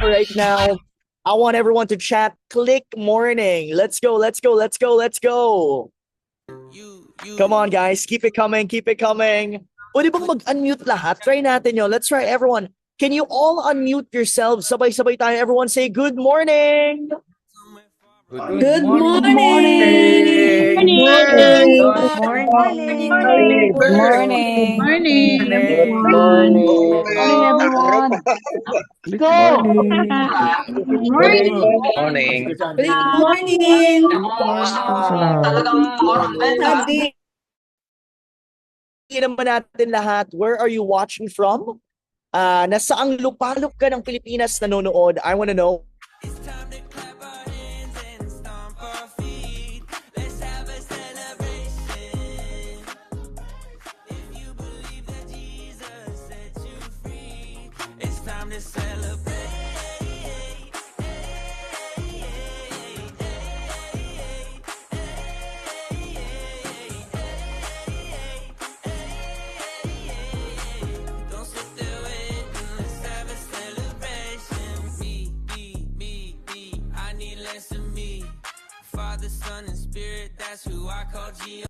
right now. I want everyone to chat click morning. Let's go, let's go, let's go, let's go. Come on, guys. Keep it coming, keep it coming. Pwede bang mag-unmute lahat? Try natin yun. Let's try, everyone. Can you all unmute yourselves? Sabay-sabay tayo. Everyone say good morning. Good morning. morning. Good morning. Good morning. Good Good morning. Morning, everyone. Go! morning. Good morning. Sabi naman natin lahat, where are you watching from? Nasaang lupalop ka ng Pilipinas nanonood? I want to know. It's time to clap our hands and stomp our feet. Let's have a celebration. If you believe that Jesus set you free, it's time to celebrate. Don't sit there waiting, let's have a celebration. Me, I need less of me. Father, Son, and Spirit, that's who I call G.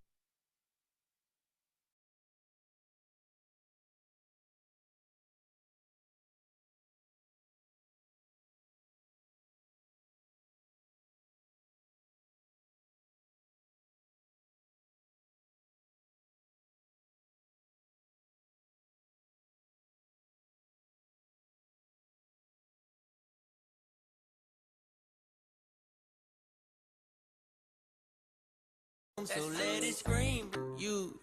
So let it scream. You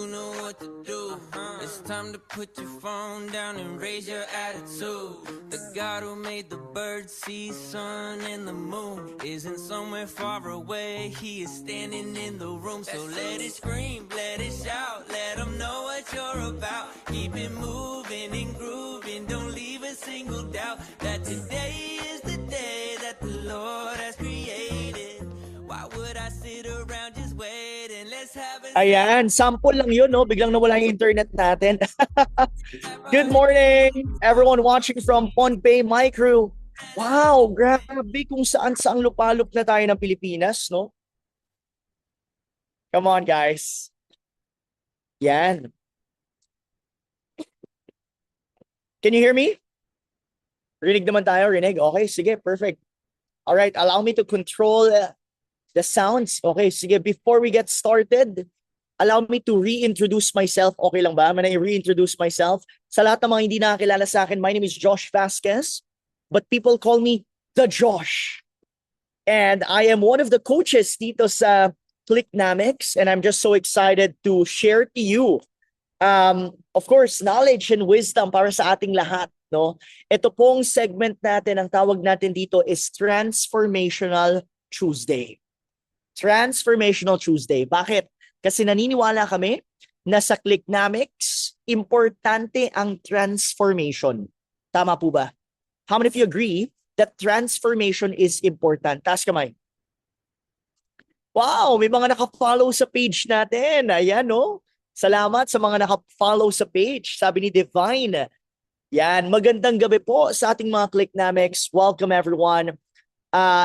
know what to do. It's time to put your phone down and raise your attitude. The God who made the birds, sea, sun, and the moon isn't somewhere far away. He is standing in the room. So let it scream, let it shout, let them know what you're about. Keep it moving and grooving. Don't leave a single doubt that today is the day that the Lord has created. Why would I sit around just waiting? Let's have a Ayan, sample lang yun, no? Biglang nawala yung internet natin. Good morning, everyone watching from Pohnpei, my crew. Wow, grabe kung saan-saang lupalop na tayo ng Pilipinas, no? Come on, guys. Yan. Can you hear me? Rinig naman tayo, rinig. Okay, sige, perfect. All right, allow me to control the sounds. Okay, sige, before we get started, allow me to reintroduce myself. Okay lang ba? I reintroduce myself. Sa lahat ng mga hindi nakakilala sa akin, my name is Josh Vasquez, but people call me The Josh. And I am one of the coaches dito sa Clicknamics, and I'm just so excited to share to you, of course, knowledge and wisdom para sa ating lahat. No? Ito pong segment natin, ang tawag natin dito is Transformational Tuesday. Transformational Tuesday. Bakit? Kasi naniniwala kami na sa Clicknamics, importante ang transformation. Tama po ba? How many of you agree that transformation is important? Taas kamay. Wow, may mga naka-follow sa page natin. Ayan, no? Salamat sa mga naka-follow sa page. Sabi ni Divine. Yan, magandang gabi po sa ating mga Clicknamics. Welcome everyone.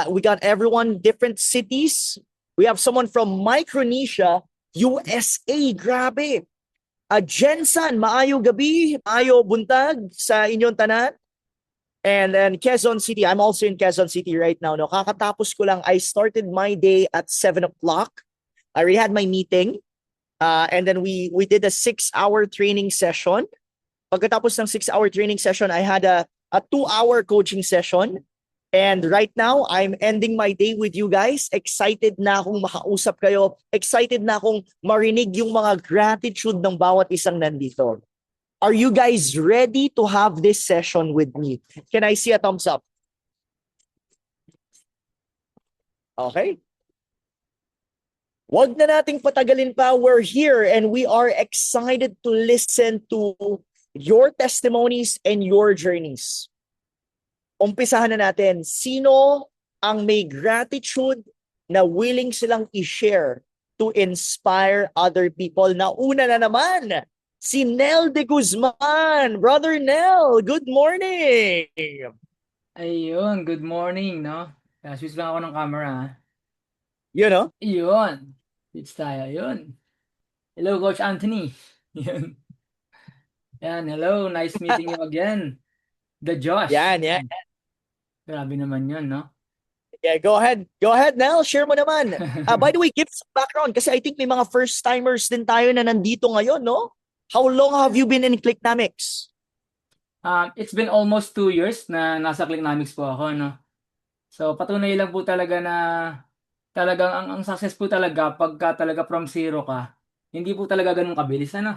We got everyone, different cities. We have someone from Micronesia, USA. Grabe. Jensen, maayo gabi, maayo buntag sa inyong tanan. And then Quezon City, I'm also in Quezon City right now. No? Kakatapos ko lang, I started my day at 7 o'clock. I already had my meeting. And then we did a 6-hour training session. Pagkatapos ng 6-hour training session, I had a 2-hour coaching session. And right now, I'm ending my day with you guys. Excited na akong makausap kayo. Excited na akong marinig yung mga gratitude ng bawat isang nandito. Are you guys ready to have this session with me? Can I see a thumbs up? Okay. Wag na nating patagalin pa. We're here and we are excited to listen to your testimonies and your journeys. Umpisahan na natin. Sino ang may gratitude na willing silang i-share to inspire other people? Nauna na naman, si Nel de Guzman. Brother Nel, good morning. Ayun, good morning, no? Switch lang ako ng camera, ha? You know? Ayun, switch tayo, yun. Hello, Coach Anthony. Yun. Yan, hello, nice meeting you again. The Josh. Yan, yan. Grabe naman yun, no? Yeah, go ahead. Go ahead, Nel. Share mo naman. By the way, give some background kasi I think may mga first-timers din tayo na nandito ngayon, no? How long have you been in Clicknamics? It's been almost 2 years na nasa Clicknamics po ako, no? So, patunay lang po talaga na talagang ang success po talaga pagka talaga from zero ka, hindi po talaga ganun kabilis, ano?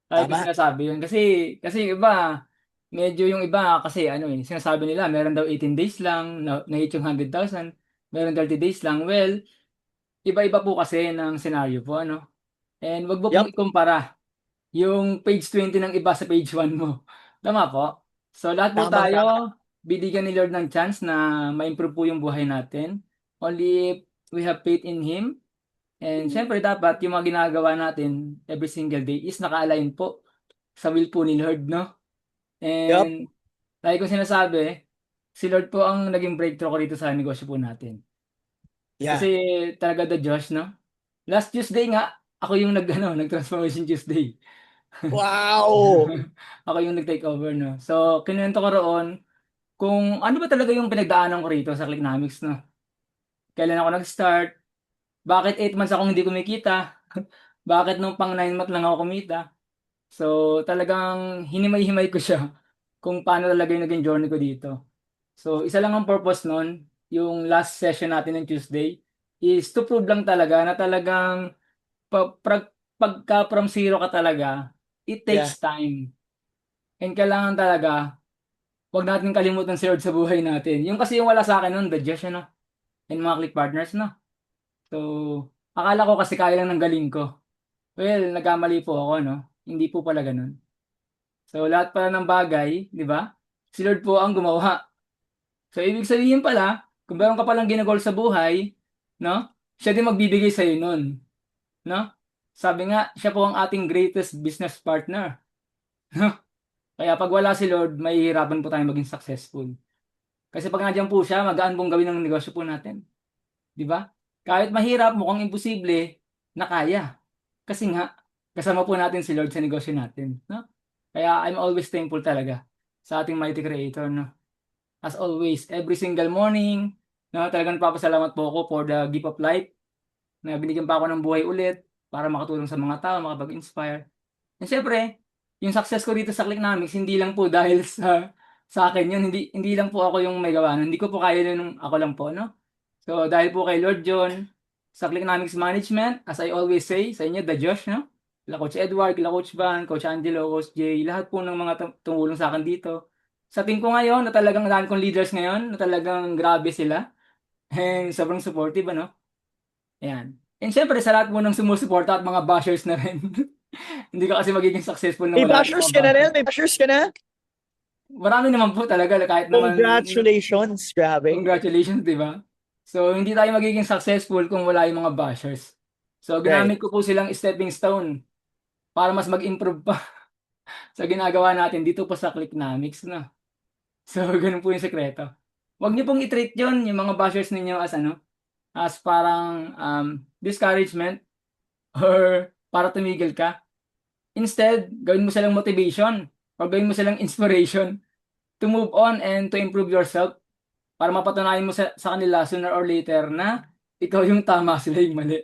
Kahit yung Tama. sinasabi yun. Kasi yung iba, medyo yung iba kasi ano eh, sinasabi nila meron daw 18 days lang, na-hit yung 100,000, meron 30 days lang. Well, iba-iba po kasi ng scenario po, ano? And wag mo pong Yup. ikumpara yung page 20 ng iba sa page 1 mo. Tama po? So lahat po Tamang tama. tayo, bibigyan ni Lord ng chance na ma-improve po yung buhay natin. Only if we have faith in Him. And syempre dapat yung mga ginagawa natin every single day is naka-align po sa will po ni Lord, no? Yup. And lagi kong sinasabi, si Lord po ang naging breakthrough ko dito sa negosyo po natin. Yeah. Kasi talaga the Josh, no? Last Tuesday nga, ako yung nag-transformation Tuesday. Wow. Ako yung nag-take over, no? So, kinuwento ko roon kung ano ba talaga yung pinagdaanan ko rito sa Clicknamics, no? Kailan ako nag-start? Bakit 8 months akong hindi kumikita? Bakit nung pang 9 months lang ako kumita? So, talagang hinimay-himay ko siya kung paano talaga yung naging journey ko dito. So, isa lang ang purpose nun, yung last session natin ng Tuesday, is to prove lang talaga na talagang pagka from zero ka talaga, it takes time. And kailangan talaga, wag natin kalimutan si Lord sa buhay natin. Yung kasi yung wala sa akin nun, the Josh, ano? And mga click partners, no? So, akala ko kasi kaya lang ng galing ko. Well, nagkamali po ako, no? Hindi po pala ganun. So, lahat pala ng bagay, di ba? Si Lord po ang gumawa. So, ibig sabihin pala, kung meron ka palang ginagol sa buhay, no? Siya din magbibigay sa'yo nun. No? Sabi nga, siya po ang ating greatest business partner. No? Kaya pag wala si Lord, mahihirapan po tayo maging successful. Kasi pag nandiyan po siya, magaan pong gawin ng negosyo po natin. Di ba? Kahit mahirap, mukhang imposible, na kaya. Kasi nga, kasama po natin si Lord sa negosyo natin. No? Kaya I'm always thankful talaga sa ating mighty creator. No? As always, every single morning, no, talagang papasalamat po ako for the gift of life na binigyan pa ako ng buhay ulit para makatulong sa mga tao, makapag-inspire. And syempre, yung success ko dito sa Clicknamics, hindi lang po dahil sa akin yun. Hindi lang po ako yung may gawa. Hindi ko po kaya yun ako lang po, no? So, dahil po kay Lord John, sa Clicknamics Management, as I always say, sa inyo, the Josh, no? Kila Coach Edward, kila Coach Van, Coach Angelo, Coach Jay, lahat po ng mga tumulong sa akin dito. Sa team ko ngayon, na talagang dami kong leaders ngayon, na talagang grabe sila. And sobrang supportive, ano? Ayan. And syempre, sa lahat po ng sumusuporta at mga bashers na rin. Hindi ka kasi magiging successful na May wala bashers mga ka na, bashers. Nel? May bashers ka na? Marami naman po talaga, kahit naman, Congratulations. Grabe. congratulations, di ba? So, hindi tayo magiging successful kung wala yung mga bashers. So, ginamit ko po silang stepping stone para mas mag-improve pa sa ginagawa natin dito po sa Clicknamics, no? So, ganun po yung sekreto. Huwag niyo pong i-treat yun, yung mga bashers ninyo as parang discouragement or para tumigil ka. Instead, gawin mo silang motivation or gawin mo silang inspiration to move on and to improve yourself para mapatunayan mo sa kanila sooner or later na ikaw yung tama, sila yung mali.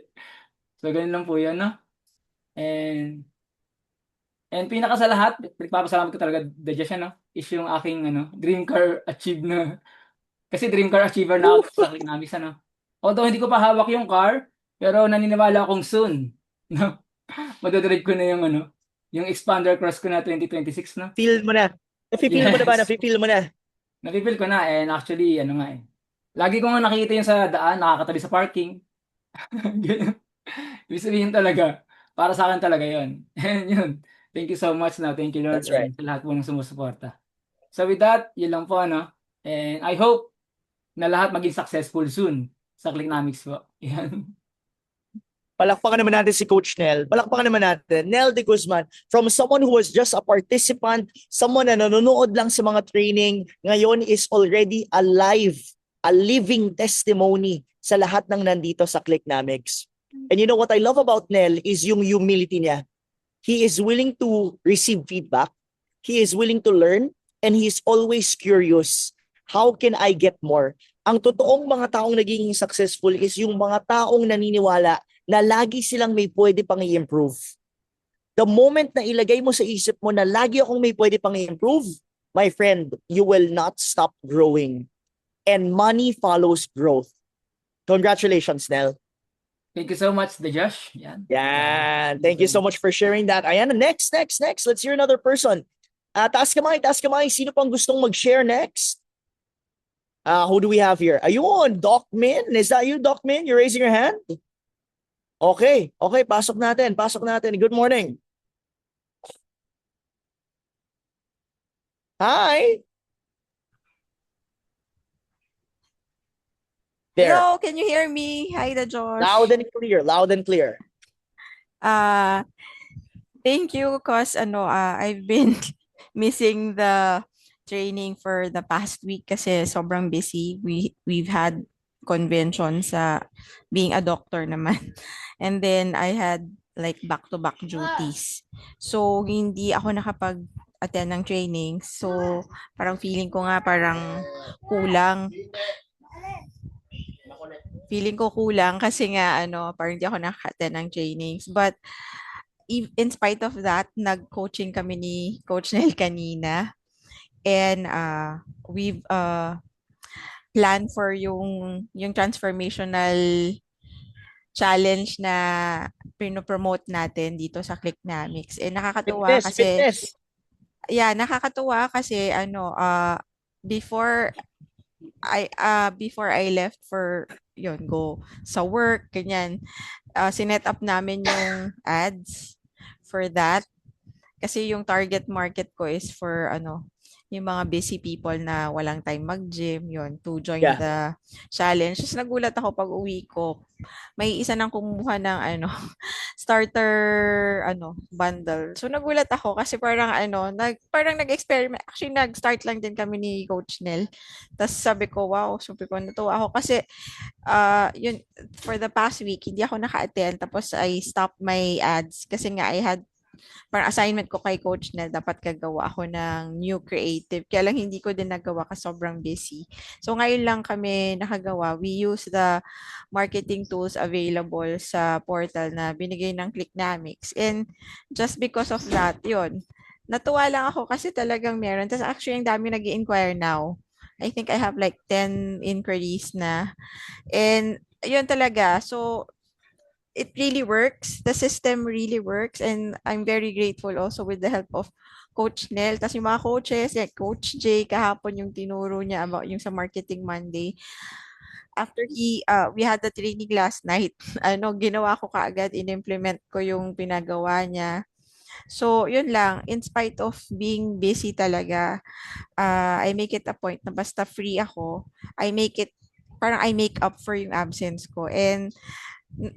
So, ganun lang po yan, no? And pinaka sa lahat, nagpapasalamat ko talaga, Deja, no? Is yung aking dream car achieve na. Kasi dream car achiever na ako sa Clicknamics, ano? Although hindi ko pa hawak yung car, pero naniniwala akong soon, no? Madodrive ko na yung Expander Cross ko na 2026, no? Feel mo na. Nafe-feel mo na ba? Yes. Nafe-feel mo na. Napipil ko na, and actually, lagi ko nga nakikita yung sa daan, nakakatabi sa parking. Ganun. Ibig sabihin talaga, para sa akin talaga yun. And yun, thank you so much na, thank you Lord, That's right. and sa lahat po ng sumusuporta. So with that, yun lang po, and I hope na lahat maging successful soon sa Clicknamics po. Yan. Palakpakan naman natin si Coach Nel. Palakpakan naman natin. Nel de Guzman, from someone who was just a participant, someone na nanonood lang sa mga training, ngayon is already alive, a living testimony sa lahat ng nandito sa Clicknomics. And you know what I love about Nel is yung humility niya. He is willing to receive feedback. He is willing to learn, and he is always curious. How can I get more? Ang totoong mga taong nagiging successful is yung mga taong naniniwala na lagi silang may pwede pang i-improve. The moment na ilagay mo sa isip mo na lagi akong may pwede pang i-improve, my friend, you will not stop growing. And money follows growth. Congratulations, Nel. Thank you so much, the Josh. Yan. Yan. Thank you so much for sharing that. Ayan, next. Let's hear another person. Taas kamay. Sino pang gustong mag-share next? Who do we have here? Ayun, Doc Min. Is that you, Doc Min? You're raising your hand? Okay, pasok natin. Good morning. Hi. There. Hello, can you hear me? Hi, the Josh. Loud and clear. Thank you because I've been missing the training for the past week kasi sobrang busy. We've had convention sa being a doctor naman. And then I had like back-to-back duties. So hindi ako nakapag-attend ng training. So parang feeling ko nga parang kulang. Feeling ko kulang kasi nga parang hindi ako nakaka-attend ng trainings. But in spite of that, nag-coaching kami ni Coach Nel kanina. And we've planned for yung transformational challenge na pinopromote natin dito sa Clicknomics. And nakakatuwa Fitness. Yeah, nakakatuwa kasi before I left for go sa work, ganyan, sinet up namin yung ads for that. Kasi yung target market ko is for yung mga busy people na walang time mag-gym, to join the challenge. Tapos nagulat ako pag uwi ko, may isa nang kumuha ng starter bundle. So nagulat ako kasi parang nag-experiment. Actually nag-start lang din kami ni Coach Nel. Tapos sabi ko, wow, super ko natuwa ako kasi yun, for the past week hindi ako naka-attend, tapos I stopped my ads kasi nga I had parang assignment ko kay Coach Nel, dapat gagawa ako ng new creative. Kaya lang hindi ko din nagawa kasi sobrang busy. So ngayon lang kami nakagawa. We use the marketing tools available sa portal na binigay ng Clicknomics. And just because of that, natuwa lang ako kasi talagang meron. Tapos actually, ang dami nag-i-inquire now. I think I have like 10 inquiries na. And yun talaga. So, it really works. The system really works, and I'm very grateful also with the help of Coach Nel. Tapos yung mga coaches, like Coach Jay, kahapon yung tinuro niya about yung sa Marketing Monday. After we had the training last night, ginawa ko kaagad, in-implement ko yung pinagawa niya. So, yun lang. In spite of being busy talaga, I make it a point na basta free ako, I make up for yung absence ko. And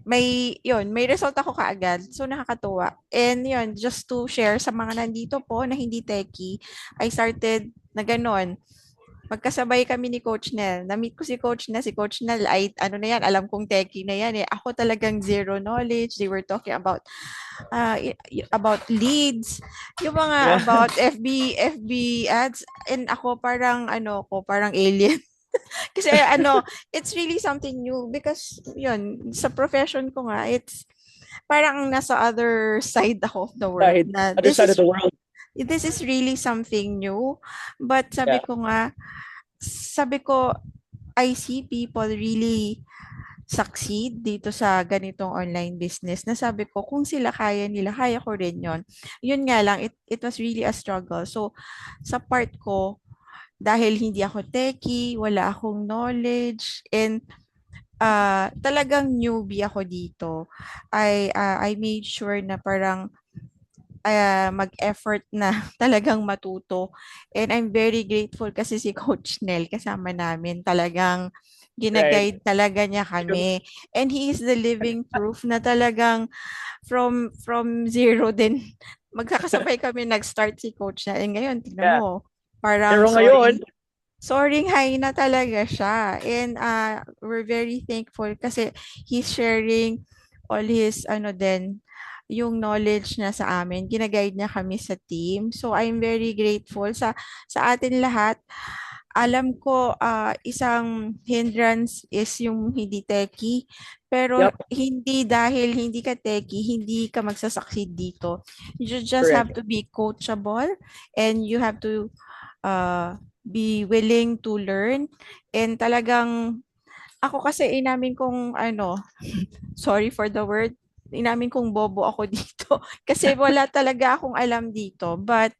may result ako kaagad. So nakakatuwa. And just to share sa mga nandito po na hindi techie, I started na ganon. Magkasabay kami ni Coach Nel. Na-meet ko si Coach Nel ay alam kong techie na yan eh. Ako talagang zero knowledge. They were talking about leads, yung mga about FB ads, and ako parang alien. Kasi it's really something new because sa profession ko nga, it's parang nasa other side ako of the world. Other side of the world. This is really something new. But sabi ko, I see people really succeed dito sa ganitong online business na sabi ko, kung sila kaya nila, kaya ko rin yon. Yun nga lang, it was really a struggle. So, sa part ko, dahil hindi ako techie, wala akong knowledge, and talagang newbie ako dito, I made sure na parang mag-effort na talagang matuto. And I'm very grateful kasi si Coach Nel kasama namin. Talagang Right. ginaguide talaga niya kami. And he is the living proof na talagang from zero din. Magkakasabay kami nag-start si Coach na. And ngayon, tignan Yeah. mo, parang Pero ngayon, soaring high na talaga siya. And we're very thankful kasi he's sharing all his yung knowledge niya sa amin. Ginaguide niya kami sa team. So I'm very grateful sa atin lahat. Alam ko isang hindrance is yung hindi techie, pero yep, hindi dahil hindi ka techie, hindi ka magsasucceed dito. You just have correct. to be coachable and you have to be willing to learn. And talagang ako kasi inamin kong sorry for the word, inamin kong bobo ako dito kasi wala talaga akong alam dito. But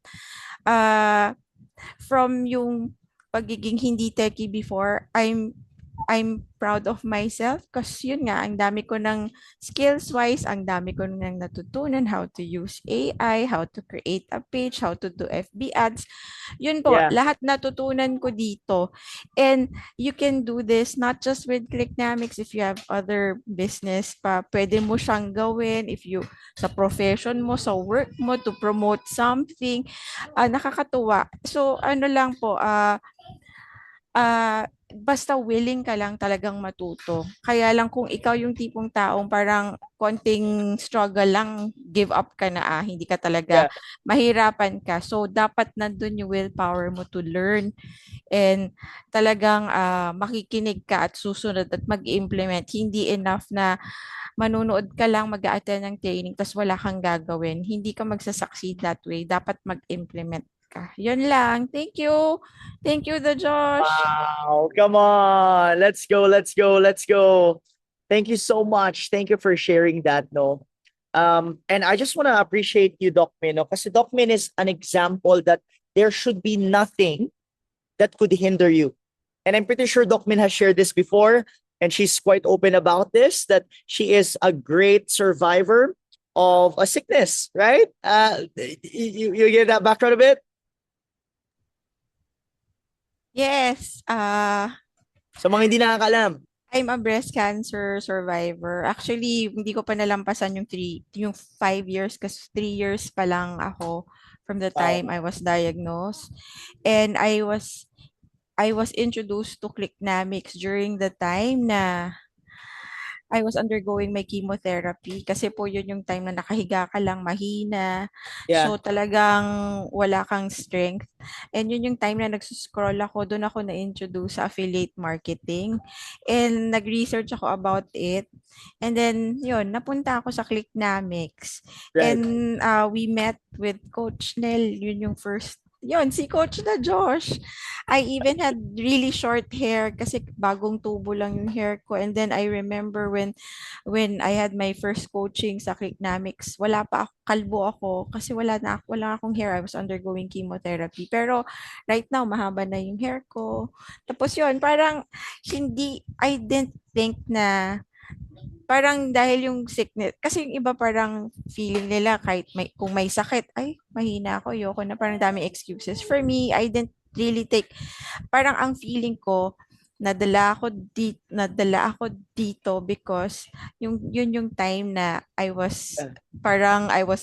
from yung pagiging hindi techie before, I'm proud of myself kasi yun nga, ang dami ko ng skills-wise, ang dami ko nang natutunan how to use AI, how to create a page, how to do FB ads. Yun po, Yeah. lahat natutunan ko dito. And you can do this not just with Clicknamics. If you have other business pa, pwede mo siyang gawin. If you, sa profession mo, sa work mo, to promote something, nakakatuwa. So, ano lang po, basta willing ka lang talagang matuto. Kaya lang kung ikaw yung tipong taong parang konting struggle lang, give up ka na, hindi ka talaga, Yeah. mahirapan ka. So, dapat nandun yung willpower mo to learn and talagang makikinig ka at susunod at mag-implement. Hindi enough na manunood ka lang, mag-a-attend ng training, tapos wala kang gagawin. Hindi ka magsasucceed that way. Dapat mag-implement ka. Yun lang. Thank you. Thank you, the Josh. Wow, come on. Let's go, let's go, let's go. Thank you so much. Thank you for sharing that, no? And I just want to appreciate you, Doc Min, no? Kasi Doc Min is an example that there should be nothing that could hinder you. And I'm pretty sure Doc Min has shared this before, and she's quite open about this, that she is a great survivor of a sickness, right? You get that background a bit? Yes. Sa mga hindi nakakalam. I'm a breast cancer survivor. Actually, hindi ko pa nalampasan yung 5 years kasi 3 years pa lang ako from the time I was diagnosed. And I was introduced to Clicknamics during the time na I was undergoing my chemotherapy kasi po yun yung time na nakahiga ka lang, mahina. Yeah. So talagang wala kang strength. And yun yung time na nagsuscroll ako, doon ako na-introduce sa affiliate marketing. And nag-research ako about it. And then yun, napunta ako sa Clicknamics. Right. And we met with Coach Nel, yun yung first. Yun, si Coach na Josh. I even had really short hair kasi bagong tubo lang yung hair ko. And then I remember when I had my first coaching sa Clicknamics, wala pa ako, kalbo ako kasi wala akong hair. I was undergoing chemotherapy. Pero right now, mahaba na yung hair ko. Tapos yun, parang I didn't think na parang dahil yung sickness, kasi yung iba parang feeling nila kahit kung may sakit, ay, mahina ako, ayoko na, parang daming excuses. For me, I didn't really take, parang ang feeling ko, nadala ako dito because yun yung time na I was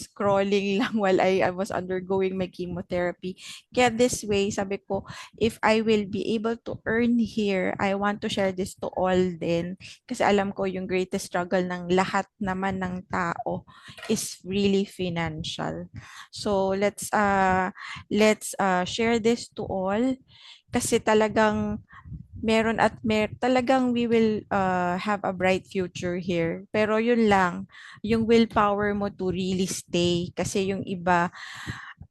scrolling lang while I was undergoing my chemotherapy. Kaya this way, sabi ko, if I will be able to earn here, I want to share this to all din. Kasi alam ko yung greatest struggle ng lahat naman ng tao is really financial. So let's share this to all kasi talagang talagang we will have a bright future here. Pero yun lang, yung willpower mo to really stay kasi yung iba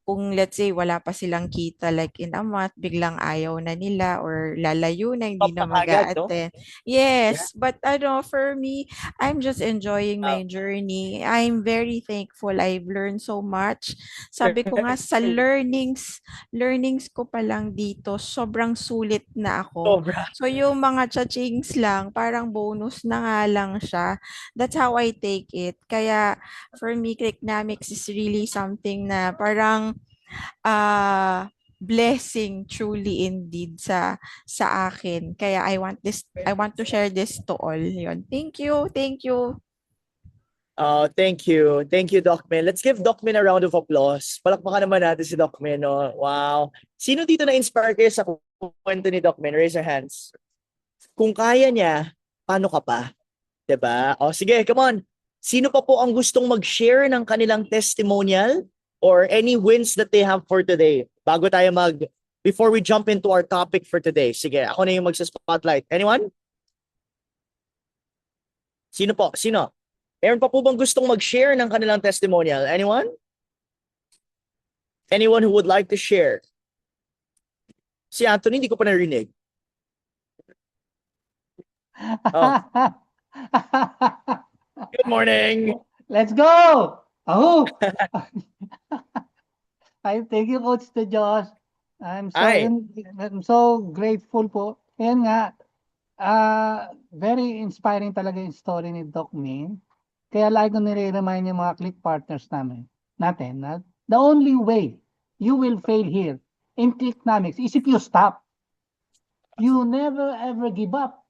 kung let's say wala pa silang kita like in a month, biglang ayaw na nila or lalayo na, hindi Stop na na kagad, no? mag-a-attend. Yeah. Yes, but for me, I'm just enjoying my journey. I'm very thankful. I've learned so much. Sabi ko nga sa learnings ko pa lang dito, sobrang sulit na ako. Sobra. So yung mga chachings lang, parang bonus na nga lang siya. That's how I take it. Kaya for me, Clicknamics is really something na parang blessing truly indeed sa akin. Kaya I want to share this to all. Yun. Thank you. Thank you. Thank you. Thank you, Doc Min. Let's give Doc Min a round of applause. Palakpakan naman natin si Doc Min, no? Wow. Sino dito na-inspire kayo sa kwento ni Doc Min? Raise your hands. Kung kaya niya, paano ka pa? 'Di ba? O sige, come on. Sino pa po ang gustong mag-share ng kanilang testimonial or any wins that they have for today? Before we jump into our topic for today. Sige, ako na yung magsa-spotlight. Anyone? Sino po? Sino? Meron pa po bang gustong mag-share ng kanilang testimonial? Anyone? Anyone who would like to share? Si Anthony, hindi ko pa narinig. Oh. Good morning. Let's go! Oh! Thank you, Coach De Josh. Ay. I'm so grateful po. Ayan nga, very inspiring talaga yung story ni Doc Min. Kaya lagi ko nire-remind yung mga click partners natin na the only way you will fail here in Clicknamics is if you stop. You never ever give up.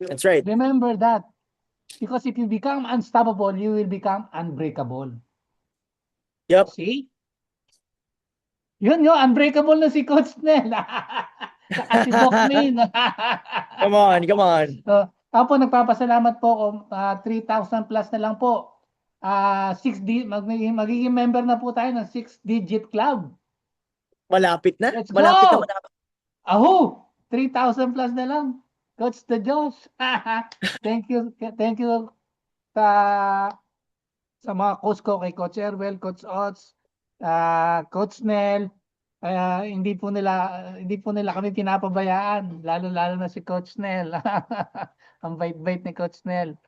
That's right. Remember that. Because if you become unstoppable, you will become unbreakable. Yep. See? Yun, unbreakable na si Coach Nel. Saka si Doc Min. Come on, come on. So, ako po, nagpapasalamat po ako. 3,000 plus na lang po. Magiging member na po tayo ng 6-digit club. Malapit na. Let's Malapit go! na malapit. Aho! 3,000 plus na lang. Coach De Josh. Thank you sa mga coach ko, kay Coach Erwel, Coach Ots, Coach Nel. Hindi po nila kami pinapabayaan, lalo na si Coach Nel. Ang bait-bait ni Coach Nel.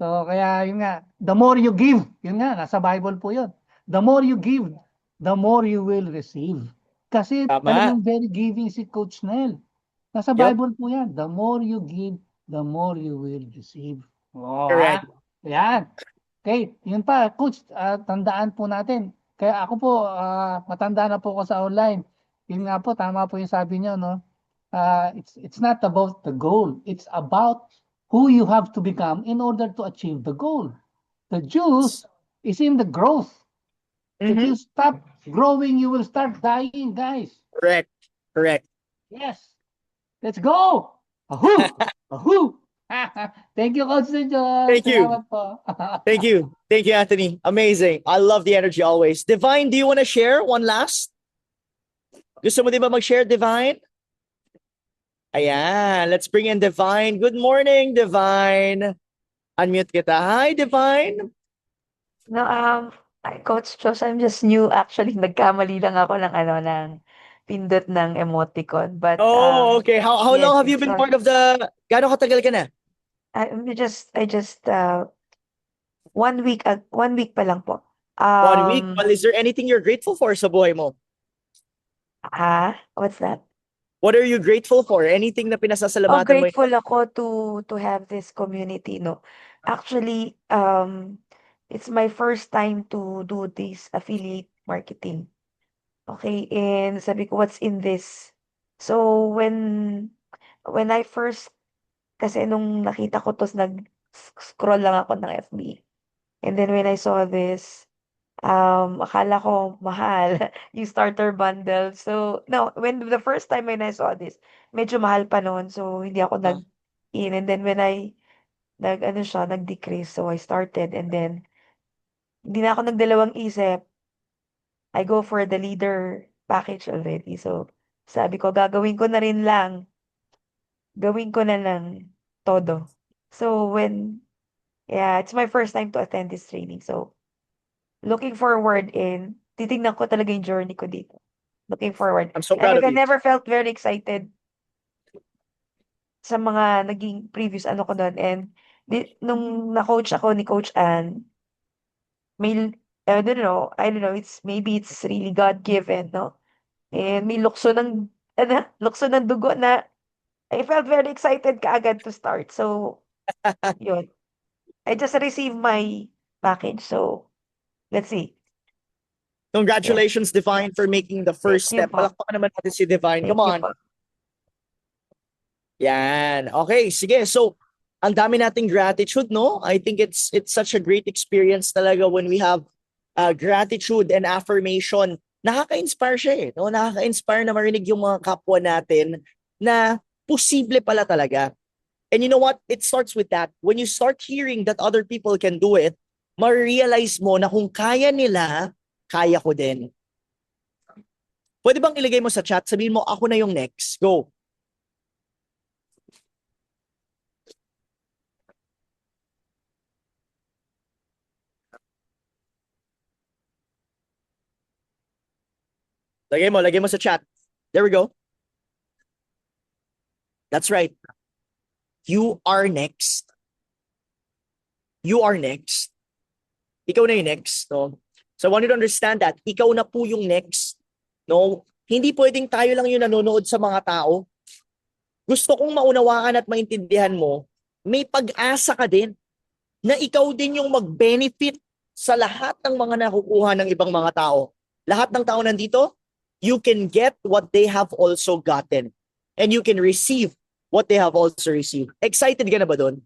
So kaya yun nga, the more you give, yun nga, nasa Bible po yun. The more you give, the more you will receive. Kasi Tama. talagang very giving si Coach Nel. Nasa Yep. Bible po yan. The more you give, the more you will receive. Oh, Correct. Yan. Okay, yun pa, Coach, tandaan po natin. Kaya ako po, matanda na po ako sa online. Yun nga po, tama po yung sabi niyo, no? It's not about the goal. It's about who you have to become in order to achieve the goal. The juice is in the growth. If you stop growing, you will start dying, guys. Correct. Correct. Yes. Let's go! Ahoo! Ahoo! Thank you, Coach Josh. Thank you. Salamat po. Thank you. Thank you, Anthony. Amazing. I love the energy always. Divine, do you want to share one last? Gusto mo di ba mag-share, Divine? Ayan. Let's bring in Divine. Good morning, Divine. Unmute kita. Hi, Divine. No, Coach Josh, I'm just new. Actually, nagkamali lang ako ng pindot ng emoticon. But Oh, okay. How yes, long have you it's been on. part of the... Gaano katagal ka na? I just 1 week pa lang po. 1 week. Well, is there anything you're grateful for sa buhay mo? What's that? What are you grateful for? Anything na Oh, pinasasalamatan mo? grateful ako to have this community, no. Actually, it's my first time to do this affiliate marketing. Okay, and sabi ko, what's in this? So when I first, kasi nung nakita ko to, nag-scroll lang ako ng FB. And then when I saw this, akala ko mahal yung starter bundle. So, no, the first time when I saw this, medyo mahal pa noon. So, hindi ako nag-in. And then when nag-decrease. So, I started. And then, hindi na ako nagdalawang isip. I go for the leader package already. So, sabi ko, gagawin ko na rin lang. Gawin ko na lang todo. So, it's my first time to attend this training. So, looking forward and titignan ko talaga yung journey ko dito. Looking forward. I'm so proud Like, of I you. never felt very excited sa mga naging previous ano ko doon. And nung na-coach ako ni Coach Ann, may, I don't know, maybe it's really God-given, no? And may lukso ng dugo na I felt very excited kaagad to start. So, yun. I just received my package. So, let's see. Congratulations, Divine, for making the first Thank you step. po. Palakpakan naman natin si Divine. Thank Come you on. po. Yan. Okay, sige. So, ang dami nating gratitude, no? I think it's such a great experience talaga when we have gratitude and affirmation. Nakaka-inspire siya eh. No? Nakaka-inspire na marinig yung mga kapwa natin na posible pala talaga. And you know what? It starts with that. When you start hearing that other people can do it, ma-realize mo na kung kaya nila, kaya ko din. Pwede bang ilagay mo sa chat? Sabihin mo, ako na yung next. Go. Lagay mo sa chat. There we go. That's right. You are next. You are next. Ikaw na yung next. No? So I want you to understand that. Ikaw na po yung next. No? Hindi pwedeng tayo lang yung nanonood sa mga tao. Gusto kong maunawaan at maintindihan mo, may pag-asa ka din na ikaw din yung mag-benefit sa lahat ng mga nakukuha ng ibang mga tao. Lahat ng tao nandito, you can get what they have also gotten. And you can receive what they have also received. Excited ka na ba doon?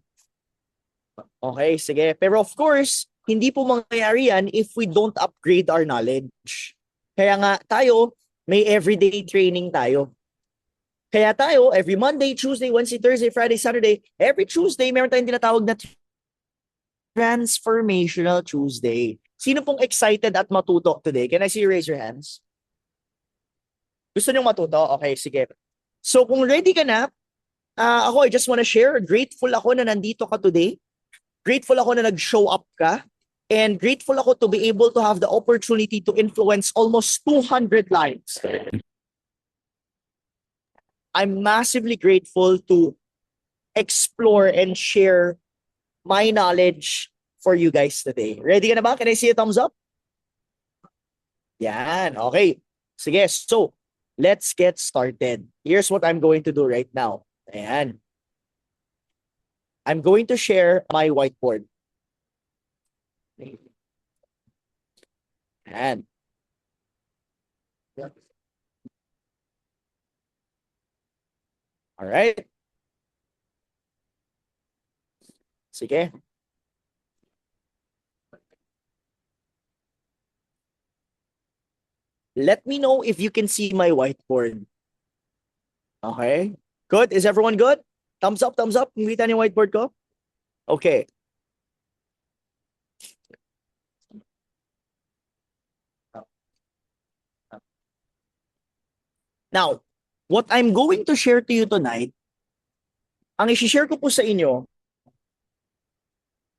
Okay, sige. Pero of course, hindi po mangyayari yan if we don't upgrade our knowledge. Kaya nga tayo, may everyday training tayo. Kaya tayo, every Monday, Tuesday, Wednesday, Thursday, Friday, Saturday, every Tuesday, meron tayong tinatawag na Transformational Tuesday. Sino pong excited at matuto today? Can I see you raise your hands? Gusto niyong matuto? Okay, sige. So kung ready ka na, I just want to share, grateful ako na nandito ka today. Grateful ako na nag-show up ka. And grateful ako to be able to have the opportunity to influence almost 200 lives. I'm massively grateful to explore and share my knowledge for you guys today. Ready ka na ba? Can I see a thumbs up? Yan, okay. Sige, so let's get started. Here's what I'm going to do right now. Ayan. I'm going to share my whiteboard. Ayan. All right. Sige. Let me know if you can see my whiteboard. Okay. Good. Is everyone good? Thumbs up, thumbs up. Kita niyo yung whiteboard ko? Okay. Now, what I'm going to share to you tonight, ang i-share ko po sa inyo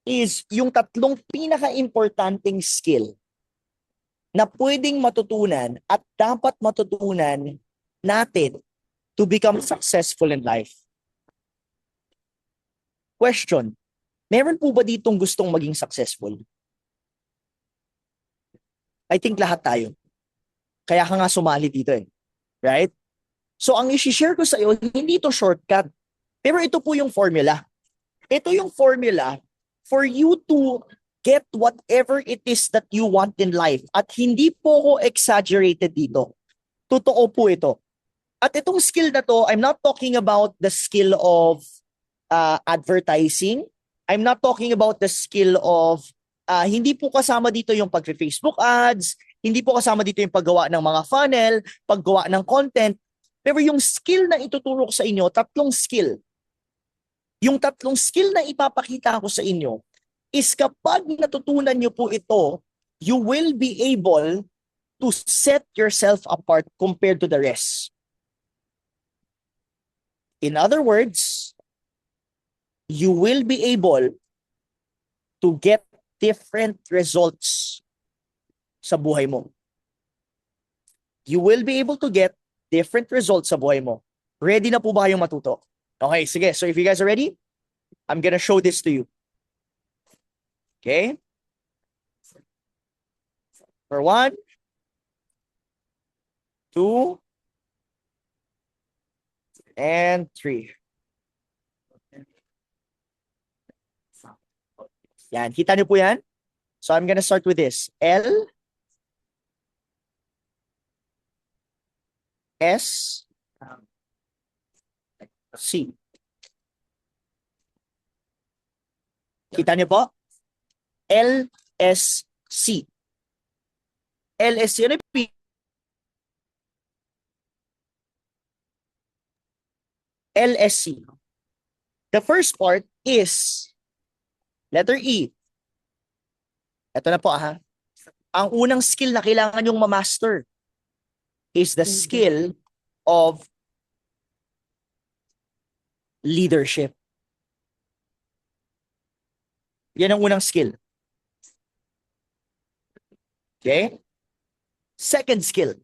is yung tatlong pinaka-importanting skill na pwedeng matutunan at dapat matutunan natin to become successful in life. Question, meron po ba ditong gustong maging successful? I think lahat tayo. Kaya ka nga sumali dito eh. Right? So ang i-share ko sa iyo, hindi ito shortcut. Pero ito po yung formula. Ito yung formula for you to get whatever it is that you want in life. At hindi po ko exaggerated dito. Totoo po ito. At itong skill na to, I'm not talking about the skill of advertising. I'm not talking about the skill of, hindi po kasama dito yung pag-Facebook ads, hindi po kasama dito yung paggawa ng mga funnel, paggawa ng content. Pero yung skill na ituturo ko sa inyo, tatlong skill. Yung tatlong skill na ipapakita ko sa inyo is kapag natutunan nyo po ito, you will be able to set yourself apart compared to the rest. In other words, you will be able to get different results sa buhay mo. You will be able to get different results sa buhay mo. Ready na po ba kayong matuto? Okay, sige. So if you guys are ready, I'm gonna show this to you. Okay? For 1, 2, and 3. Yan, kita niyo po yan? So I'm gonna start with this. L, S, C. Kita niyo po? L, S, C. L, S, C. Ano yung L, S, C? The first part is letter E. Ito na po ha. Ang unang skill na kailangan yung ma-master is the skill of leadership. Yan ang unang skill. Okay? Second skill.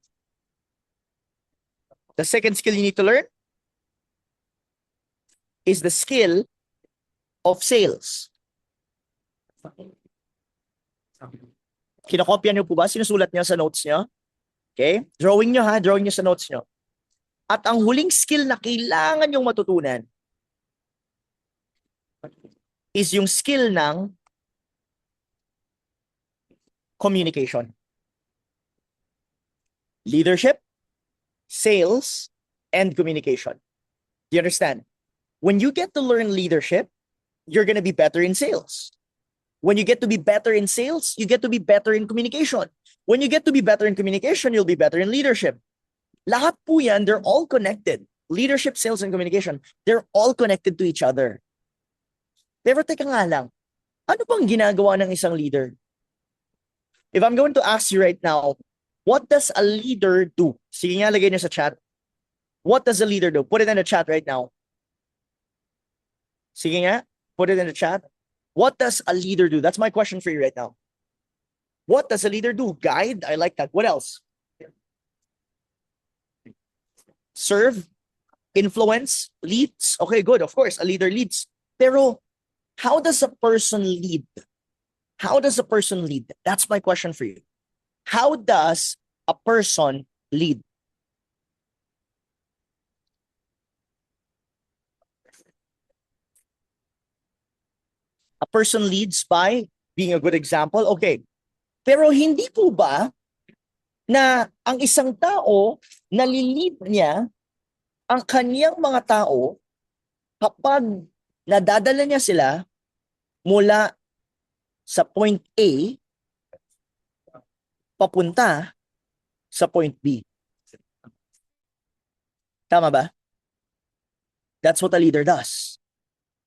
The second skill you need to learn is the skill of sales. Kinokopya niyo po ba? Sinusulat niyo sa notes niyo? Okay? Drawing niyo ha, drawing niyo sa notes niyo. At ang huling skill na kailangan yung matutunan is yung skill ng communication. Leadership, sales, and communication. Do you understand? When you get to learn leadership, you're going to be better in sales. When you get to be better in sales, you get to be better in communication. When you get to be better in communication, you'll be better in leadership. Lahat po yan, they're all connected. Leadership, sales, and communication, they're all connected to each other. Pero teka nga lang, ano bang ginagawa ng isang leader? If I'm going to ask you right now, what does a leader do? Sige nga, lagay niyo sa chat. What does a leader do? Put it in the chat right now. Sige nga, put it in the chat. What does a leader do? That's my question for you right now. What does a leader do? Guide? I like that. What else? Serve? Influence? Leads? Okay, good. Of course, a leader leads. Pero, how does a person lead? How does a person lead? That's my question for you. How does a person lead? A person leads by being a good example. Okay. Pero hindi po ba na ang isang tao, nalilid niya ang kaniyang mga tao kapag nadadala niya sila mula sa point A papunta sa point B. Tama ba? That's what a leader does.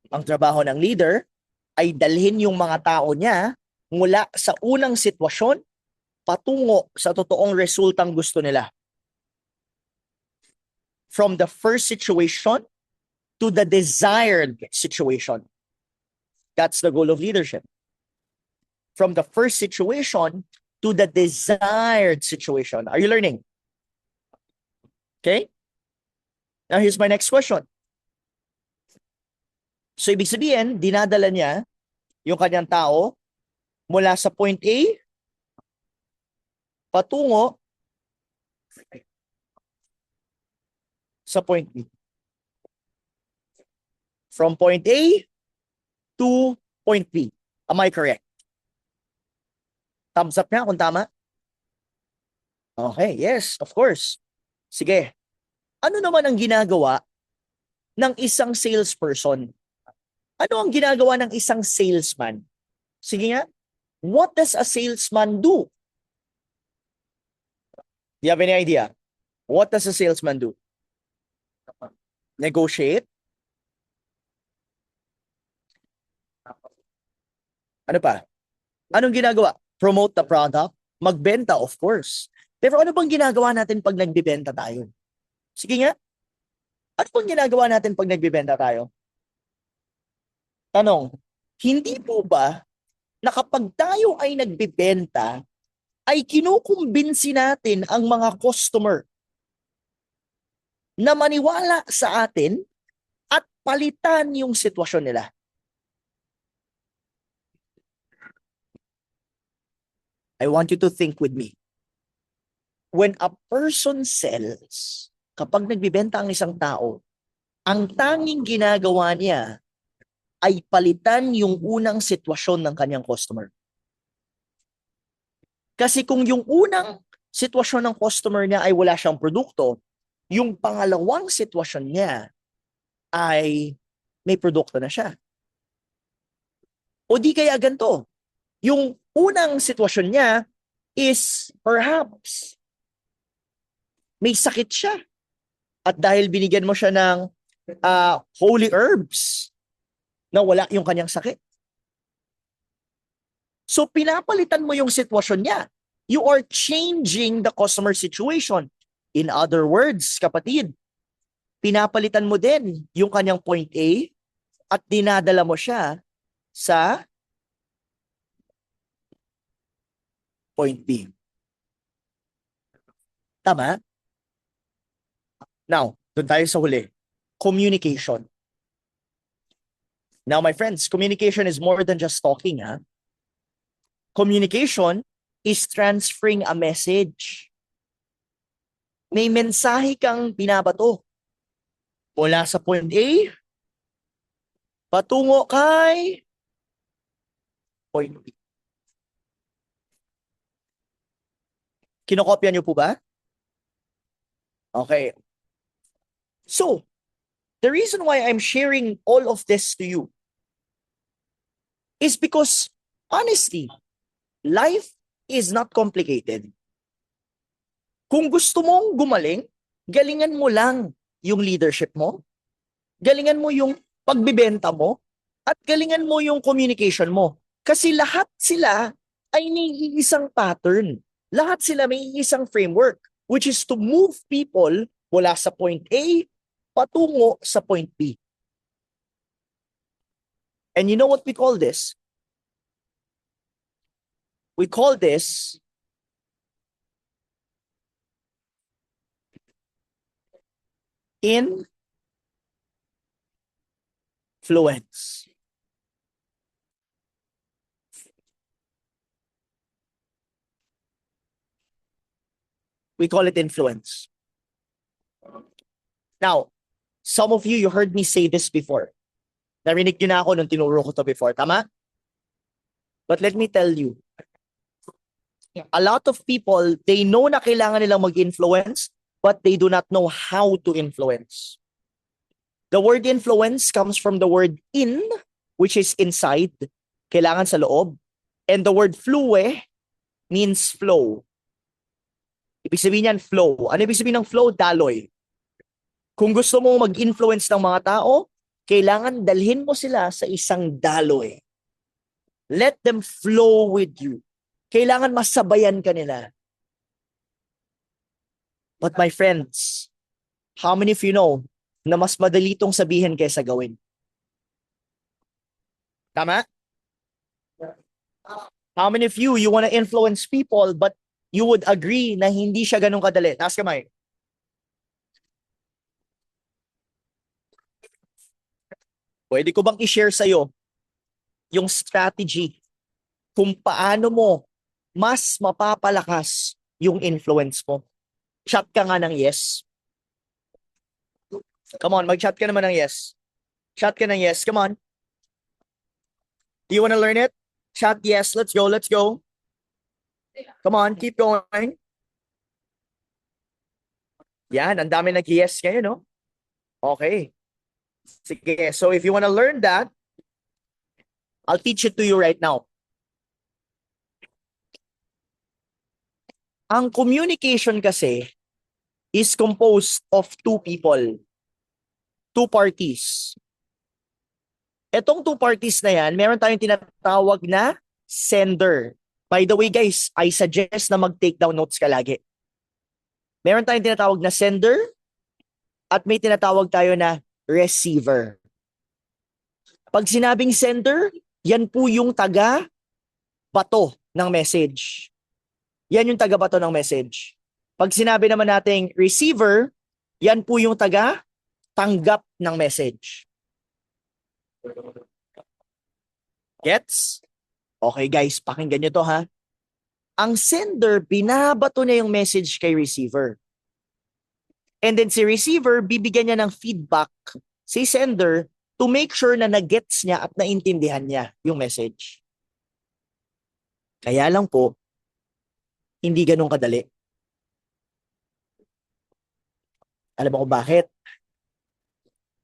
Ang trabaho ng leader ay dalhin yung mga tao niya mula sa unang sitwasyon patungo sa totoong resultang gusto nila. From the first situation to the desired situation. That's the goal of leadership. From the first situation to the desired situation. Are you learning? Okay? Now here's my next question. So ibig sabihin, dinadala niya yung kanyang tao mula sa point A patungo sa point B. From point A to point B. Am I correct? Thumbs up nga kung tama. Okay, yes, of course. Sige. Ano naman ang ginagawa ng isang salesperson? Ano ang ginagawa ng isang salesman? Sige nga. What does a salesman do? Do you have any idea? What does a salesman do? Negotiate? Ano pa? Anong ginagawa? Promote the product? Magbenta, of course. Pero ano bang ginagawa natin pag nagbibenta tayo? Sige nga. Ano bang ginagawa natin pag nagbibenta tayo? Tanong, hindi po ba na kapag tayo ay nagbibenta, ay kinukumbinsi natin ang mga customer na maniwala sa atin at palitan yung sitwasyon nila. I want you to think with me. When a person sells, kapag nagbibenta ang isang tao, ang tanging ginagawa niya ay palitan yung unang sitwasyon ng kanyang customer. Kasi kung yung unang sitwasyon ng customer niya ay wala siyang produkto, yung pangalawang sitwasyon niya ay may produkto na siya. O di kaya ganito, yung unang sitwasyon niya is perhaps may sakit siya. At dahil binigyan mo siya ng holy herbs, na wala yung kanyang sakit. So pinapalitan mo yung sitwasyon niya. You are changing the customer situation. In other words, kapatid, pinapalitan mo din yung kanyang point A at dinadala mo siya sa point B. Tama? Now, doon tayo sa huli. Communication. Now, my friends, communication is more than just talking. Communication is transferring a message. May mensahe kang binabato. Mula sa point A, patungo kay point B. Kinokopya niyo po ba? Okay. So, the reason why I'm sharing all of this to you is because, honestly, life is not complicated. Kung gusto mong gumaling, galingan mo lang yung leadership mo, galingan mo yung pagbibenta mo, at galingan mo yung communication mo. Kasi lahat sila ay may isang pattern. Lahat sila may isang framework, which is to move people mula sa point A patungo sa point B. And you know what we call this? We call this influence. We call it influence. Now, some of you heard me say this before. Narinig niyo na ako nung tinuro ko to before, tama? But let me tell you, a lot of people, they know na kailangan nilang mag-influence, but they do not know how to influence. The word influence comes from the word in, which is inside, kailangan sa loob. And the word flue means flow. Ibig sabihin yan, flow. Ano ibig sabihin ng flow? Daloy. Kung gusto mo mag-influence ng mga tao, kailangan dalhin mo sila sa isang daloy. Let them flow with you. Kailangan masabayan ka nila. But my friends, how many of you know na mas madali itong sabihin kaysa gawin? Tama? How many of you want to influence people but you would agree na hindi siya ganun kadali? Taas kamay. Pwede ko bang i-share sa'yo yung strategy kung paano mo mas mapapalakas yung influence mo? Chat ka nga ng yes. Come on, mag-chat ka naman ng yes. Chat ka ng yes, come on. Do you want to learn it? Chat yes, let's go, let's go. Come on, keep going. Yan, ang dami nag-yes ngayon, no? Okay. Sige, so if you want to learn that, I'll teach it to you right now. Ang communication kasi is composed of two people, two parties. Etong two parties na yan, meron tayong tinatawag na sender. By the way guys, I suggest na mag-take down notes ka lagi. Meron tayong tinatawag na sender at may tinatawag tayo na receiver. Pag sinabing sender, yan po yung taga-bato ng message. yan yung taga-bato ng message. Pag sinabi naman nating receiver, yan po yung taga-tanggap ng message. Gets? Okay guys, pakinggan nyo to ha. Ang sender, binabato niya yung message kay receiver. And then si receiver, bibigyan niya ng feedback si sender to make sure na nagets niya at naintindihan niya yung message. Kaya lang po, hindi ganun kadali. Alam mo kung bakit?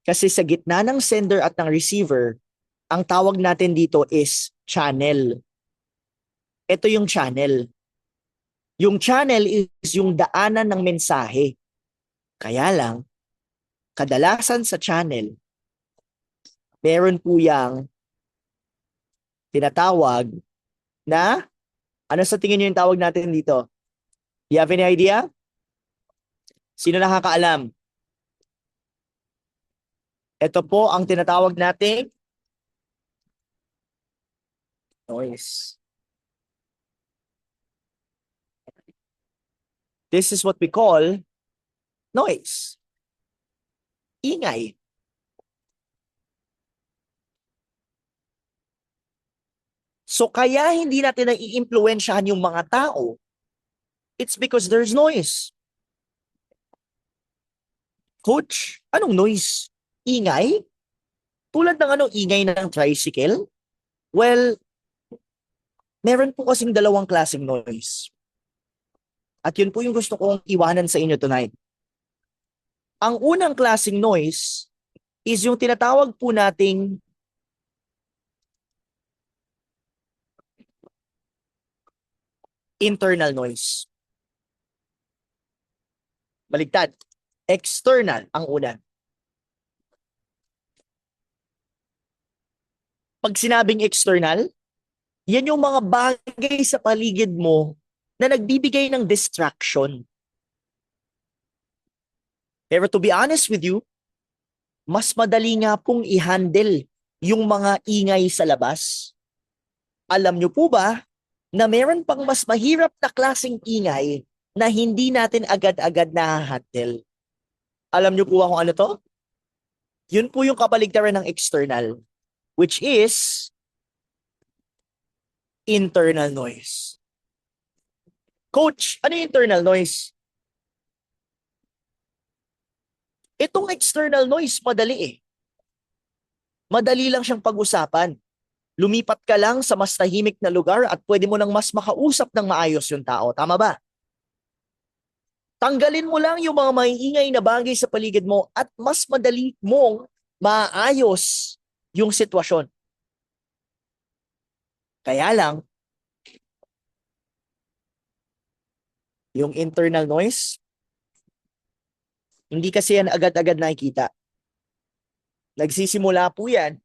Kasi sa gitna ng sender at ng receiver, ang tawag natin dito is channel. Ito yung channel. Yung channel is yung daanan ng mensahe. Kaya lang, kadalasan sa channel, meron po yang tinatawag na, ano sa tingin nyo yung tawag natin dito? You have any idea? Sino nakakaalam? Ito po ang tinatawag nating noise. This is what we call noise. Ingay. So kaya hindi natin nai-impluwensyahan yung mga tao, it's because there's noise. Coach, anong noise? Ingay? Tulad ng anong ingay ng tricycle? Well, meron po kasing dalawang klaseng noise. At yun po yung gusto kong iwanan sa inyo tonight. Ang unang klaseng noise is yung tinatawag po nating internal noise. Baligtad. External ang una. Pag sinabing external, yan yung mga bagay sa paligid mo na nagbibigay ng distraction. Pero to be honest with you, mas madali nga pong i-handle yung mga ingay sa labas. Alam nyo po ba na meron pang mas mahirap na klaseng ingay na hindi natin agad-agad na-handle? Alam nyo po ba kung ano to? Yun po yung kabaligtaran ng external, which is internal noise. Coach, ano yung internal noise? Itong external noise, madali eh. Madali lang siyang pag-usapan. Lumipat ka lang sa mas tahimik na lugar at pwede mo nang mas makausap ng maayos yung tao. Tama ba? Tanggalin mo lang yung mga maiingay na bagay sa paligid mo at mas madali mong maayos yung sitwasyon. Kaya lang, yung internal noise, hindi kasi yan agad-agad nakikita. Nagsisimula po yan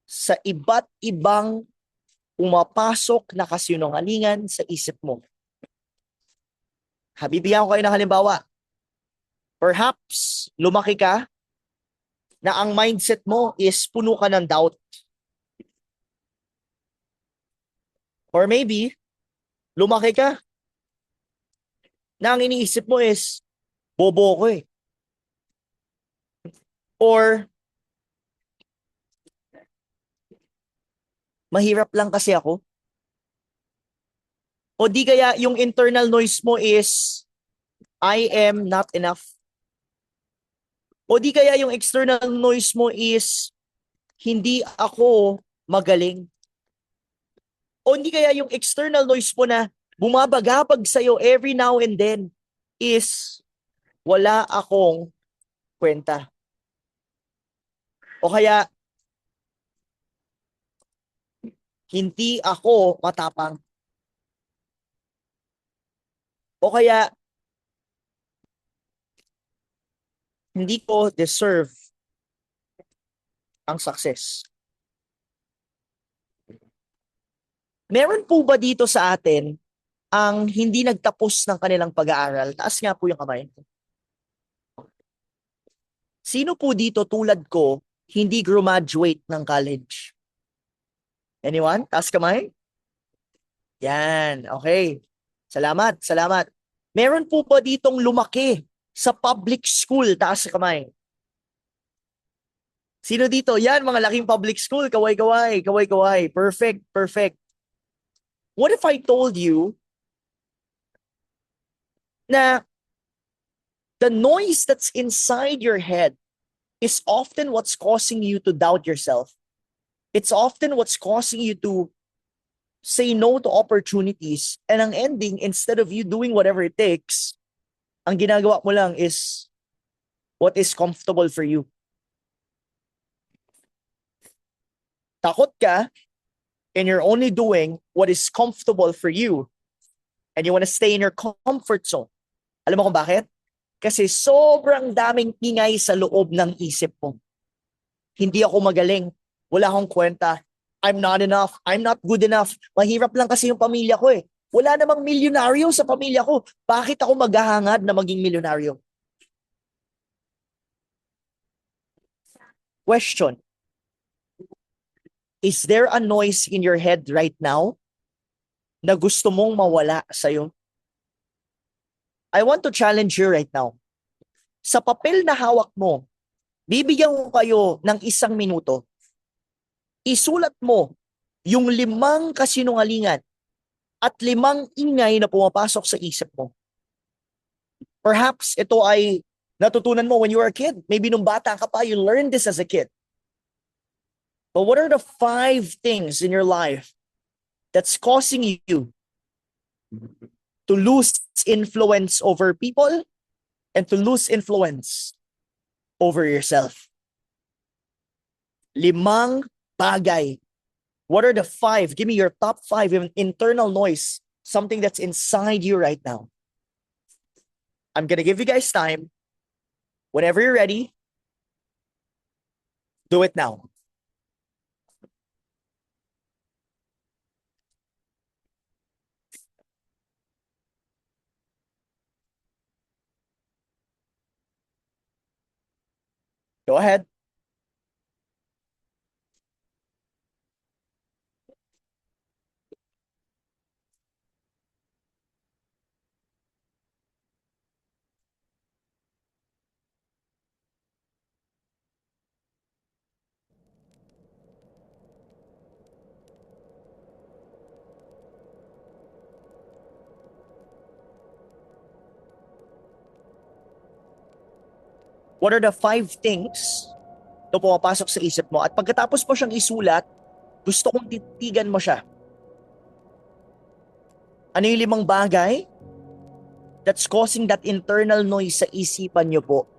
sa iba't ibang pumapasok na kasinungalingan sa isip mo. Bibigyan ko kayo ng halimbawa. Perhaps, lumaki ka na ang mindset mo is puno ka ng doubt. Or maybe, lumaki ka na ang iniisip mo is, bobo ko eh. Or, mahirap lang kasi ako. O di kaya yung internal noise mo is, I am not enough. O di kaya yung external noise mo is, hindi ako magaling. O hindi kaya yung external noise mo na bumabagabag sa'yo every now and then is, wala akong kwenta. O kaya, hindi ako matapang. O kaya, hindi ko deserve ang success. Meron po ba dito sa atin ang hindi nagtapos ng kanilang pag-aaral? Taas nga po yung kamay. Sino po dito tulad ko hindi graduate ng college? Anyone? Taas kamay? Yan, okay. Salamat, salamat. Meron po ba ditong lumaki sa public school? Taas sa kamay. Sino dito? Yan, mga laking public school. Kaway-kaway, kaway-kaway. Perfect, perfect. What if I told you na the noise that's inside your head is often what's causing you to doubt yourself? It's often what's causing you to say no to opportunities, and ang ending, instead of you doing whatever it takes, ang ginagawa mo lang is what is comfortable for you. Takot ka, and you're only doing what is comfortable for you, and you want to stay in your comfort zone. Alam mo kung bakit? Kasi sobrang daming ingay sa loob ng isip mo. Hindi ako magaling. Wala akong kwenta. I'm not enough. I'm not good enough. Mahirap lang kasi yung pamilya ko eh. Wala namang milyonaryo sa pamilya ko. Bakit ako maghahangad na maging milyonaryo? Question. Is there a noise in your head right now na gusto mong mawala sa'yo? I want to challenge you right now. Sa papel na hawak mo, bibigyan ko kayo ng 1 minuto. Isulat mo yung 5 kasinungalingan at 5 ingay na pumapasok sa isip mo. Perhaps ito ay natutunan mo when you were a kid. Maybe nung bata ka pa, you learned this as a kid. But what are the 5 things in your life that's causing you to lose influence over people and to lose influence over yourself? 5 bagay. What are the 5? Give me your top 5 in internal noise, something that's inside you right now. I'm gonna give you guys time. Whenever you're ready, do it now. Go ahead. What are the 5 things na pumapasok sa isip mo? At pagkatapos mo siyang isulat, gusto kong titigan mo siya. Ano yung 5 bagay that's causing that internal noise sa isipan niyo po?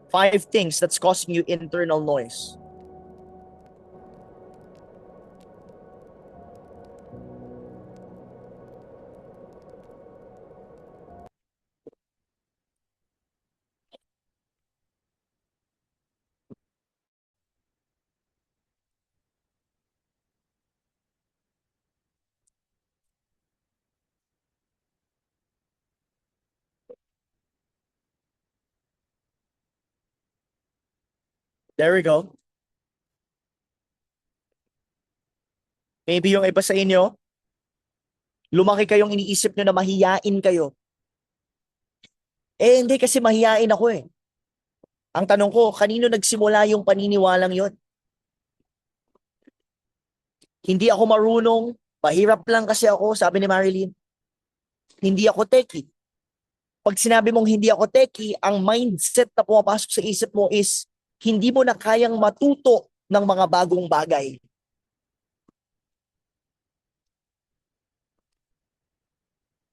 5 things that's causing you internal noise. There we go. Maybe yung iba sa inyo, lumaki kayong iniisip nyo na mahiyain kayo. Eh, hindi kasi mahiyain ako eh. Ang tanong ko, kanino nagsimula yung paniniwalang yon? Hindi ako marunong, mahirap lang kasi ako, sabi ni Marilyn. Hindi ako techie. Pag sinabi mong hindi ako techie, ang mindset na pumapasok sa isip mo is hindi mo na kayang matuto ng mga bagong bagay.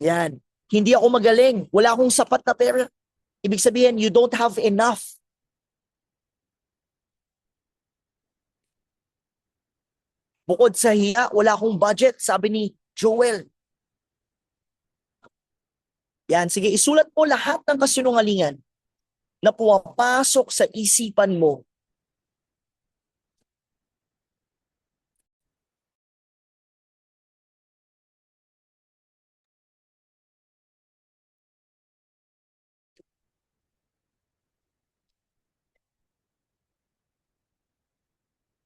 Yan. Hindi ako magaling. Wala akong sapat na pera. Ibig sabihin, you don't have enough. Bukod sa hiya, wala akong budget, sabi ni Joel. Yan, sige, isulat mo lahat ng kasinungalingan na pumapasok sa isipan mo.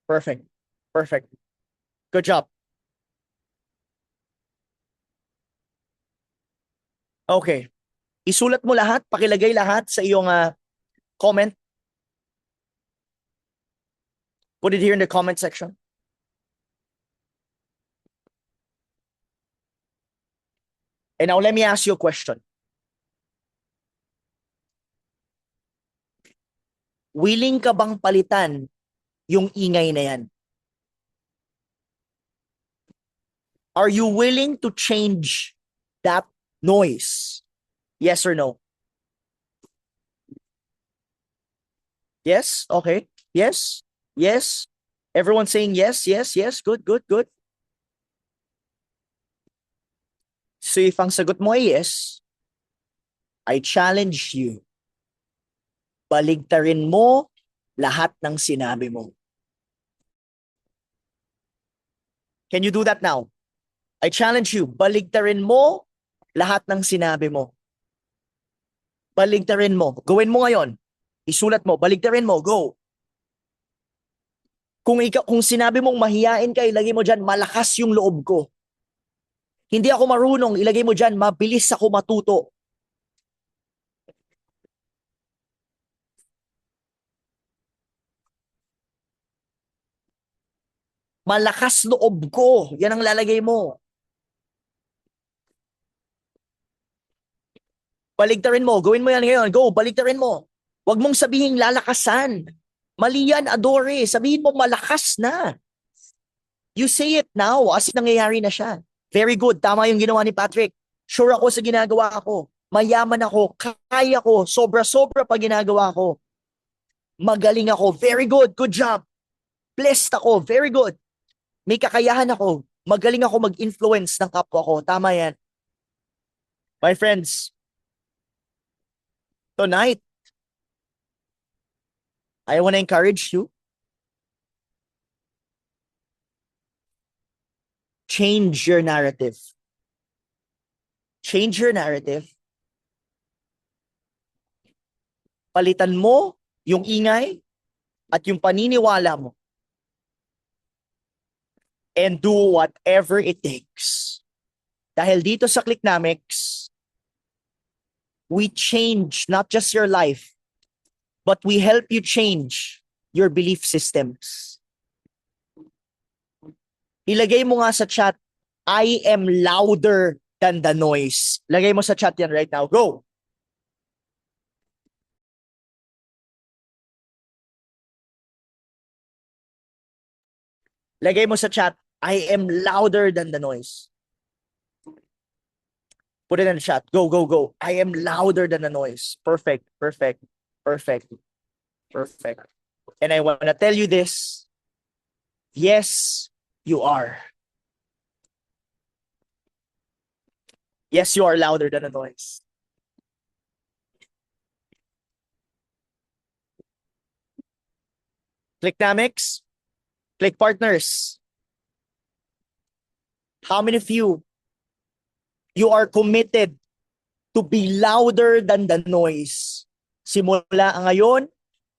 Perfect. Perfect. Good job. Okay. Isulat mo lahat, pakilagay lahat sa iyong comment. Put it here in the comment section. And now let me ask you a question. Willing ka bang palitan yung ingay na yan? Are you willing to change that noise? Yes or no? Yes? Okay. Yes? Yes? Everyone saying yes, yes, yes. Good, good, good. So if ang sagot mo ay yes, I challenge you. Baligtarin mo lahat ng sinabi mo. Can you do that now? I challenge you, baligtarin mo lahat ng sinabi mo. Baligtarin mo. Gawin mo ngayon. Isulat mo, baligtarin mo, go. Kung sinabi mong mahiyain ka, ilagay mo dyan, malakas yung loob ko. Hindi ako marunong, ilagay mo dyan, mabilis ako matuto. Malakas loob ko, yan ang lalagay mo. Baligtarin mo, gawin mo yan ngayon, go, baligtarin mo. Huwag mong sabihin lalakasan. Mali yan, Adore. Sabihin mo malakas na. You say it now as nangyayari na siya. Very good. Tama yung ginawa ni Patrick. Sure ako sa ginagawa ko. Mayaman ako. Kaya ko. Sobra-sobra pa ginagawa ko. Magaling ako. Very good. Good job. Blessed ako. Very good. May kakayahan ako. Magaling ako mag-influence ng kapwa ko. Tama yan. My friends, tonight, I want to encourage you. Change your narrative. Change your narrative. Palitan mo yung ingay at yung paniniwala mo. And do whatever it takes. Dahil dito sa Clicknamics, we change not just your life, but we help you change your belief systems. Ilagay mo nga sa chat, I am louder than the noise. Lagay mo sa chat yan right now. Go! Lagay mo sa chat, I am louder than the noise. Put it in the chat. Go, go, go. I am louder than the noise. Perfect, perfect, perfect, perfect. And I want to tell you this. Yes, you are. Yes, you are louder than the noise. Clicknamics, Click Partners. How many of you are committed to be louder than the noise? Simula ngayon,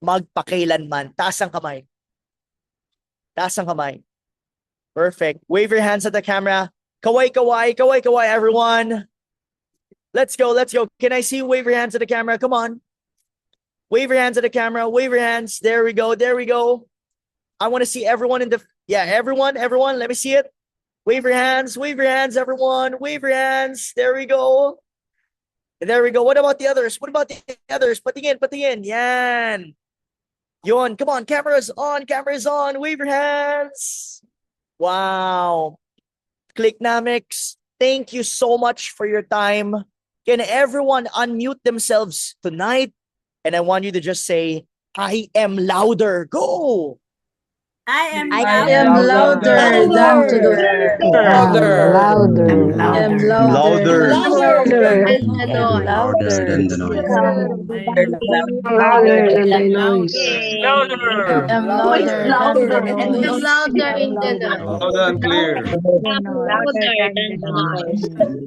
magpakailanman. Taas ang kamay. Taas ang kamay. Perfect. Wave your hands at the camera. Kaway, kaway, kaway, kaway, everyone. Let's go, let's go. Can I see you wave your hands at the camera? Come on. Wave your hands at the camera. Wave your hands. There we go, there we go. I want to see everyone in the... Yeah, everyone, let me see it. Wave your hands, everyone. Wave your hands. There we go. There we go. What about the others? What about the others? Patingin, patingin. Yan. Yon, come on. Cameras on, cameras on. Wave your hands. Wow. Clicknamics, thank you so much for your time. Can everyone unmute themselves tonight? And I want you to just say, I am louder. Go. I am louder than louder. the Louder. louder than the noise. louder than the noise. I'm louder in the noise. Loud and clear.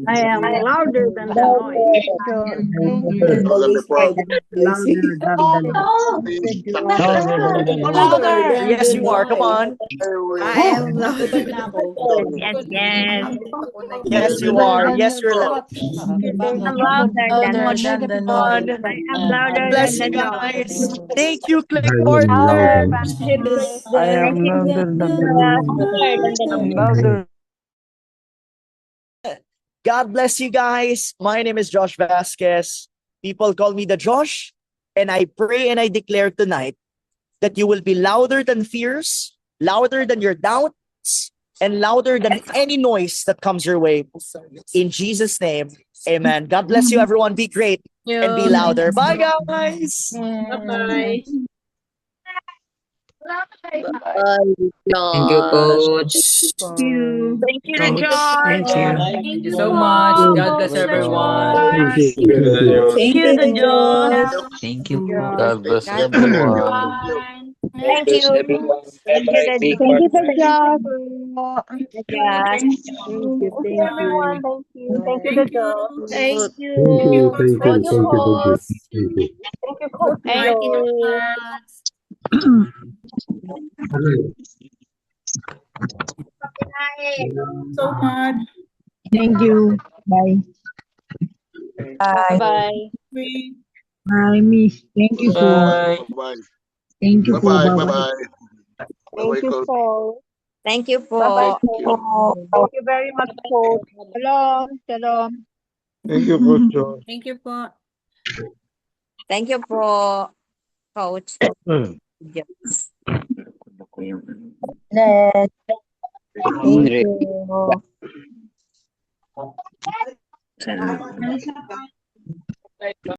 I am louder than the noise. Yes, you are. Come on. I am louder than Yes, yes. Yes, you are. Yes, you're loud. I'm louder than Louder much. than the On. noise. I am God louder bless than you the noise. guys. Thank you, I Click am Partner. louder. I am Thank you, louder than the Jesus. noise. Louder than the I'm noise. louder. God bless you guys. My name is Josh Vasquez. People call me the Josh. And I pray and I declare tonight that you will be louder than fears, louder than your doubts, and louder than any noise that comes your way. In Jesus' name, amen. God bless you, everyone. Be great and be louder. Bye, guys. Bye-bye. Thank you, coach. Thank you, Thank you, George. Thank you. Thank you so much. God bless everyone. Thank you. Thank you. Thank you, the George. Thank you, coach. God bless God everyone. Thank you. Thank you, the George. Thank you, the George. Yes. Thank you, everyone. Thank you. Thank you, the George. Thank you. Thank you. Thank Thank you. you, Thank you. Thank you. Coach. Thank you. Thank you, Coach. Thank so much. Thank you. Bye. Bye. Bye. Bye. Bye, Miss. Thank you po. Bye. Bye. Thank you po. Bye-bye. Bye-bye. Bye-bye. Thank you Coach. po. Thank you Bye-bye po. po. Thank you very much po. Shalom. Shalom. Thank you, Coach Josh. Thank you po. Thank you po, coach. Yes. Yes. Thank you.